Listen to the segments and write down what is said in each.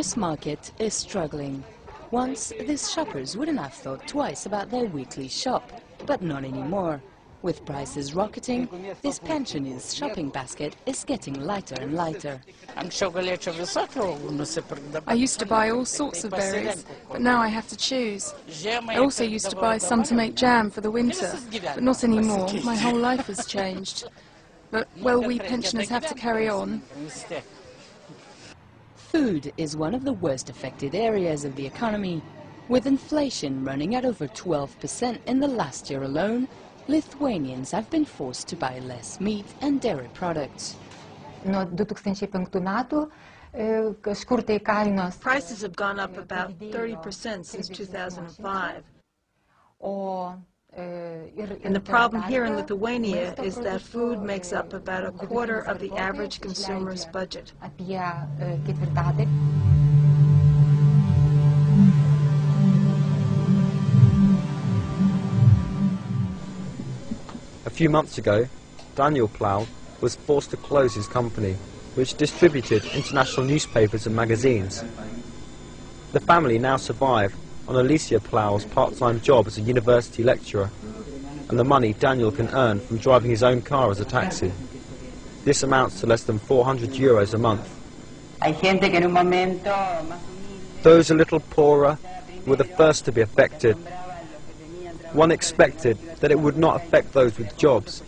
This market is struggling. Once, these shoppers wouldn't have thought twice about their weekly shop, but not anymore. With prices rocketing, this pensioner's shopping basket is getting lighter and lighter. I used to buy all sorts of berries, but now I have to choose. I also used to buy some to make jam for the winter, but not anymore. My whole life has changed. But, well, we pensioners have to carry on. Food is one of the worst affected areas of the economy. With inflation running at over 12% in the last year alone, Lithuanians have been forced to buy less meat and dairy products. Prices have gone up about 30% since 2005. And the problem here in Lithuania is that food makes up about a quarter of the average consumer's budget. A few months ago, Daniel Plough was forced to close his company, which distributed international newspapers and magazines. The family now survive on Alicia Plough's part-time job as a university lecturer, and the money Daniel can earn from driving his own car as a taxi. This amounts to less than €400 a month. Those a little poorer were the first to be affected. One expected that it would not affect those with jobs.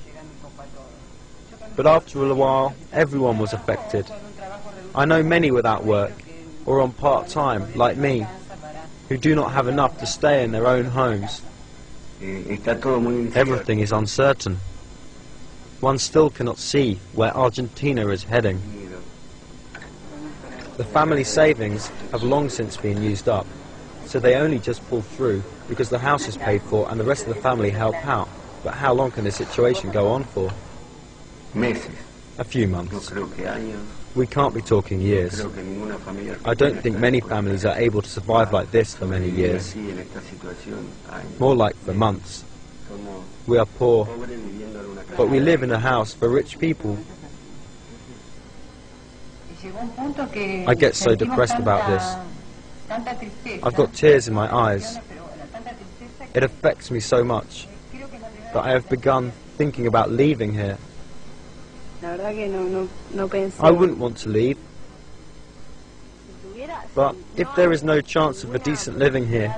But after a while, everyone was affected. I know many without work, or on part-time, like me, who do not have enough to stay in their own homes. Everything is uncertain. One still cannot see where Argentina is heading. The family savings have long since been used up, so they only just pull through because the house is paid for and the rest of the family help out. But how long can this situation go on for? A few months. We can't be talking years. I don't think many families are able to survive like this for many years. More like for months. We are poor, but we live in a house for rich people. I get so depressed about this. I've got tears in my eyes. It affects me so much that I have begun thinking about leaving here. I wouldn't want to leave, but if there is no chance of a decent living here,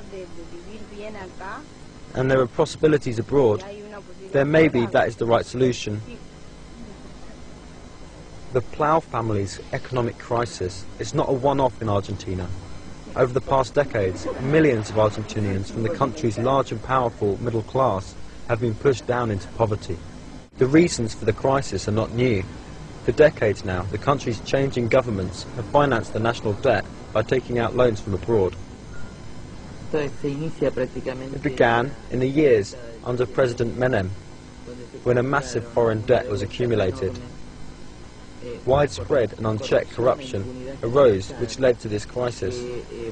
and there are possibilities abroad, then maybe that is the right solution. The Plough family's economic crisis is not a one-off in Argentina. Over the past decades, millions of Argentinians from the country's large and powerful middle class have been pushed down into poverty. The reasons for the crisis are not new. For decades now, the country's changing governments have financed the national debt by taking out loans from abroad. It began in the years under President Menem, when a massive foreign debt was accumulated. Widespread and unchecked corruption arose, which led to this crisis,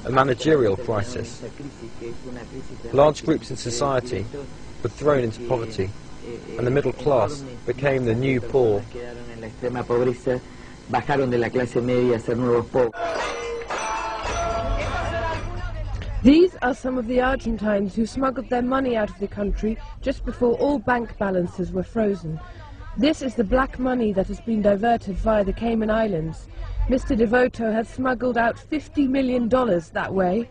a managerial crisis. Large groups in society were thrown into poverty, and the middle class became the new poor. These are some of the Argentines who smuggled their money out of the country just before all bank balances were frozen. This is the black money that has been diverted via the Cayman Islands. Mr. Devoto has smuggled out $50 million that way.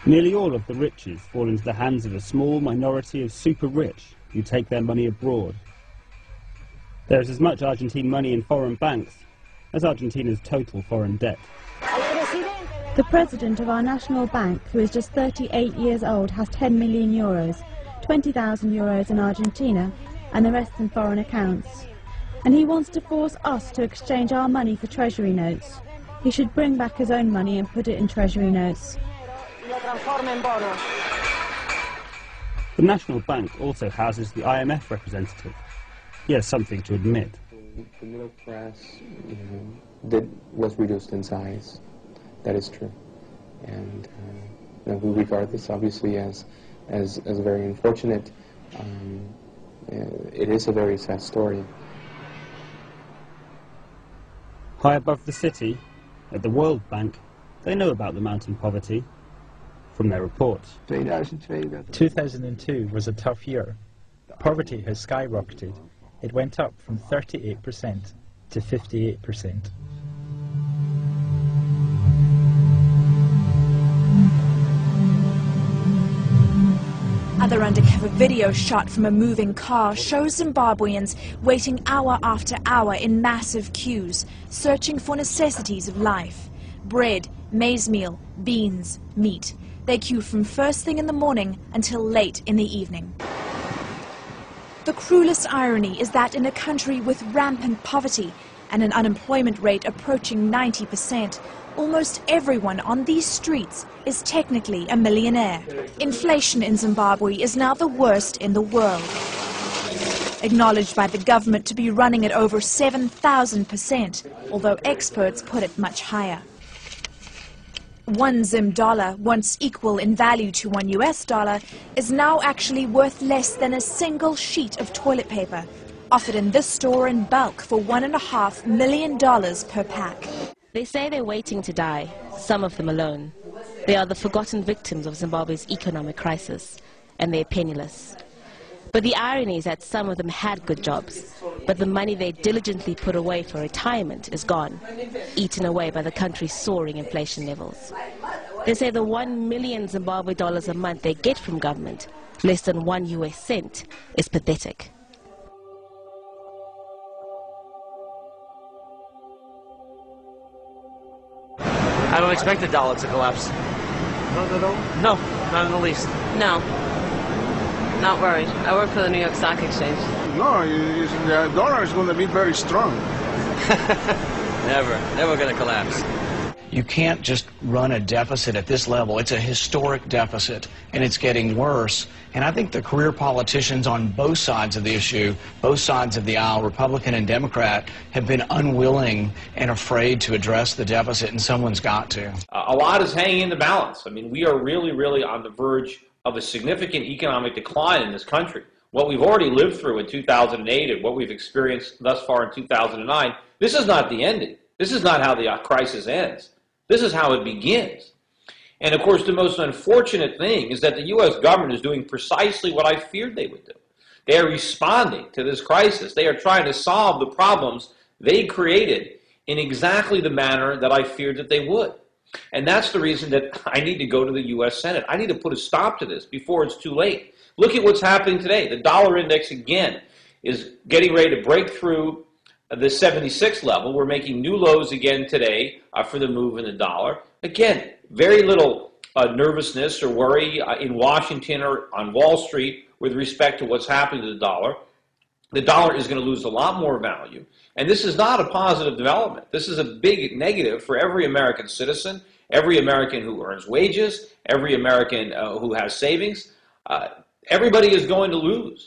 Nearly all of the riches fall into the hands of a small minority of super rich who take their money abroad. There is as much Argentine money in foreign banks as Argentina's total foreign debt. The president of our national bank, who is just 38 years old, has 10 million euros, 20,000 euros in Argentina, and the rest in foreign accounts. And he wants to force us to exchange our money for treasury notes. He should bring back his own money and put it in treasury notes. The National Bank also houses the IMF representative. He has something to admit. The middle class, was reduced in size. That is true, and we regard this obviously as very unfortunate. It is a very sad story. High above the city, at the World Bank, they know about the mounting poverty from their report. 2002 was a tough year. Poverty has skyrocketed. It went up from 38% to 58%. Other undercover video shot from a moving car shows Zimbabweans waiting hour after hour in massive queues, searching for necessities of life. Bread, maize meal, beans, meat. They queue from first thing in the morning until late in the evening. The cruelest irony is that in a country with rampant poverty and an unemployment rate approaching 90%, almost everyone on these streets is technically a millionaire. Inflation in Zimbabwe is now the worst in the world, acknowledged by the government to be running at over 7,000%, although experts put it much higher. One Zim dollar, once equal in value to one US dollar, is now actually worth less than a single sheet of toilet paper, offered in this store in bulk for $1.5 million per pack. They say they're waiting to die, some of them alone. They are the forgotten victims of Zimbabwe's economic crisis, and they're penniless. But the irony is that some of them had good jobs, but the money they diligently put away for retirement is gone, eaten away by the country's soaring inflation levels. They say the 1 million Zimbabwe dollars a month they get from government, less than 1 US cent, is pathetic. I don't expect the dollar to collapse. Not at all? No, not in the least. No, not worried. I work for the New York Stock Exchange. No, the dollar is going to be very strong. Never going to collapse. You can't just run a deficit at this level. It's a historic deficit, and it's getting worse. And I think the career politicians on both sides of the issue, both sides of the aisle, Republican and Democrat, have been unwilling and afraid to address the deficit, and someone's got to. A lot is hanging in the balance. I mean, we are really on the verge of a significant economic decline in this country. What we've already lived through in 2008 and what we've experienced thus far in 2009, this is not the ending. This is not how the crisis ends. This is how it begins. And of course, the most unfortunate thing is that the U.S. government is doing precisely what I feared they would do. They are responding to this crisis. They are trying to solve the problems they created in exactly the manner that I feared that they would. And that's the reason that I need to go to the U.S. Senate. I need to put a stop to this before it's too late. Look at what's happening today. The dollar index, again, is getting ready to break through the 76 level. We're making new lows again today for the move in the dollar. Again, very little nervousness or worry in Washington or on Wall Street with respect to what's happening to the dollar. The dollar is going to lose a lot more value. And this is not a positive development. This is a big negative for every American citizen, every American who earns wages, every American who has savings. Everybody is going to lose.